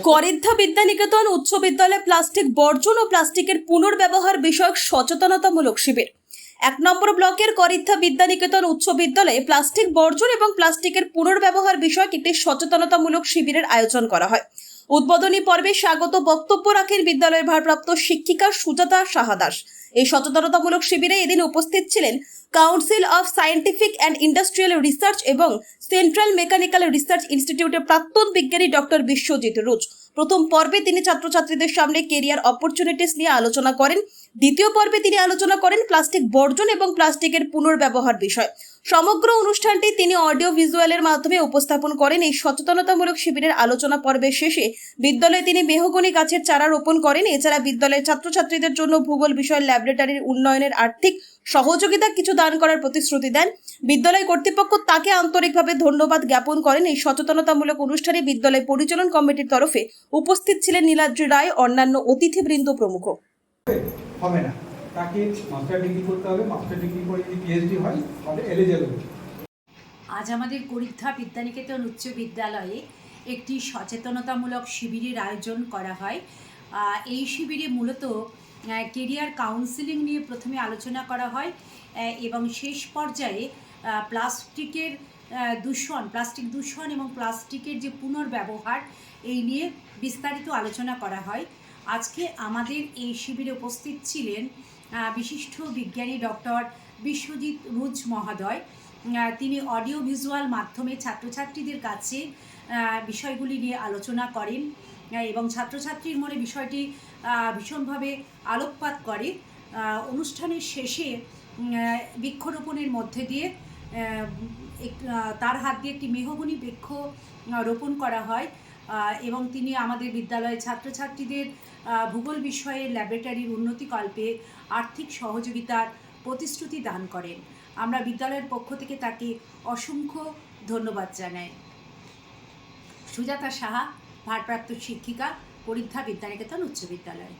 করিদ্ধা বিদ্যানিকেতন উচ্চ বিদ্যালয়ে প্লাস্টিক বর্জন ও প্লাস্টিকের পুনর্ব্যবহার বিষয়ক সচেতনতামূলক শিবির। 1 নম্বর ব্লকের করিদ্ধা বিদ্যানিকেতন উচ্চ বিদ্যালয়ে প্লাস্টিক বর্জন এবং প্লাস্টিকের পুনর্ব্যবহার বিষয়ক একটি সচেতনতামূলক শিবিরের আয়োজন করা হয়। উদ্বোধনী পর্বে স্বাগত বক্তব্য রাখেন বিদ্যালয়ের ভারপ্রাপ্ত শিক্ষিকা সুজাতা সাহা দাস। এই সচেতনতামূলক শিবিরে এদিন উপস্থিত ছিলেন council of scientific and industrial research এবং সেন্ট্রাল মেকানিক্যাল রিসার্চ ইনস্টিটিউটের প্রাক্তন বিজ্ঞানী ডক্টর বিশ্বজিৎ রুজ। প্রথম পর্বে তিনি ছাত্রছাত্রীদের সামনে কেরিয়ার অপরচুনিটিস নিয়ে আলোচনা করেন। দ্বিতীয় পর্বে তিনি আলোচনা করেন প্লাস্টিক বর্জন এবং প্লাস্টিকের পুনর্ব্যবহার বিষয়। সমগ্র অনুষ্ঠানটি তিনি অডিও ভিজুয়ালের মাধ্যমে উপস্থাপন করেন। এই সচেতনতামূলক শিবিরের আলোচনা পর্বের শেষে বিদ্যালয়ে তিনি মেহগনি গাছের চারা রোপণ করেন। এছাড়া বিদ্যালয়ের ছাত্রছাত্রীদের জন্য ভূগোল বিষয়ের ল্যাবরেটরির উন্নয়নের আর্থিক সহযোগিতা কিছু দান করার প্রতিশ্রুতি দেন। বিদ্যালয় কর্তৃপক্ষ তাকে আন্তরিকভাবে ধন্যবাদ জ্ঞাপন করেন। এই সচেতনতামূলক অনুষ্ঠানে বিদ্যালয় পরিচালন কমিটির তরফে উপস্থিত ছিলেন নীলাদ্রি রায়, অন্যান্য অতিথিবৃন্দ প্রমুখ। হবে না, তাকে মাস্টার ডিগ্রি করতে হবে। মাস্টার ডিগ্রি করে যদি পিএইচডি হয় তাহলে এলিজিবল। আজ আমাদের করিদ্ধা বিদ্যানিকেতন উচ্চ বিদ্যালয়ে একটি সচেতনতামূলক শিবিরের আয়োজন করা হয়। এই শিবিরে মূলত কেরিয়ার কাউন্সিলিং নিয়ে প্রথমে আলোচনা করা হয় এবং শেষ পর্যায়ে প্লাস্টিক দূষণ এবং প্লাস্টিকের যে পুনর্ব্যবহার এই নিয়ে বিস্তারিত আলোচনা করা হয়। আজকে আমাদের এই শিবিরে উপস্থিত ছিলেন বিশিষ্ট বিজ্ঞানী ডক্টর বিশ্বজিৎ রুজ মহোদয়। তিনি অডিও ভিজুয়াল মাধ্যমে ছাত্রছাত্রীদের কাছে বিষয়গুলি নিয়ে আলোচনা করেন এবং ছাত্রছাত্রীর মনে বিষয়টি ভীষণভাবে আলোকপাত করে। অনুষ্ঠানের শেষে বৃক্ষরোপণের মধ্যে দিয়ে তার হাত দিয়ে একটি মেহগনি বৃক্ষ রোপণ করা হয় এবং তিনি আমাদের বিদ্যালয়ের ছাত্রছাত্রীদের ভূগোল বিষয়ে ল্যাবরেটরির উন্নতিকল্পে আর্থিক সহযোগিতার প্রতিশ্রুতি দান করেন। আমরা বিদ্যালয়ের পক্ষ থেকে তাকে অসংখ্য ধন্যবাদ জানাই। সুজাতা সাহা, ভারপ্রাপ্ত শিক্ষিকা, করিদ্ধা বিদ্যানিকেতন উচ্চ বিদ্যালয়।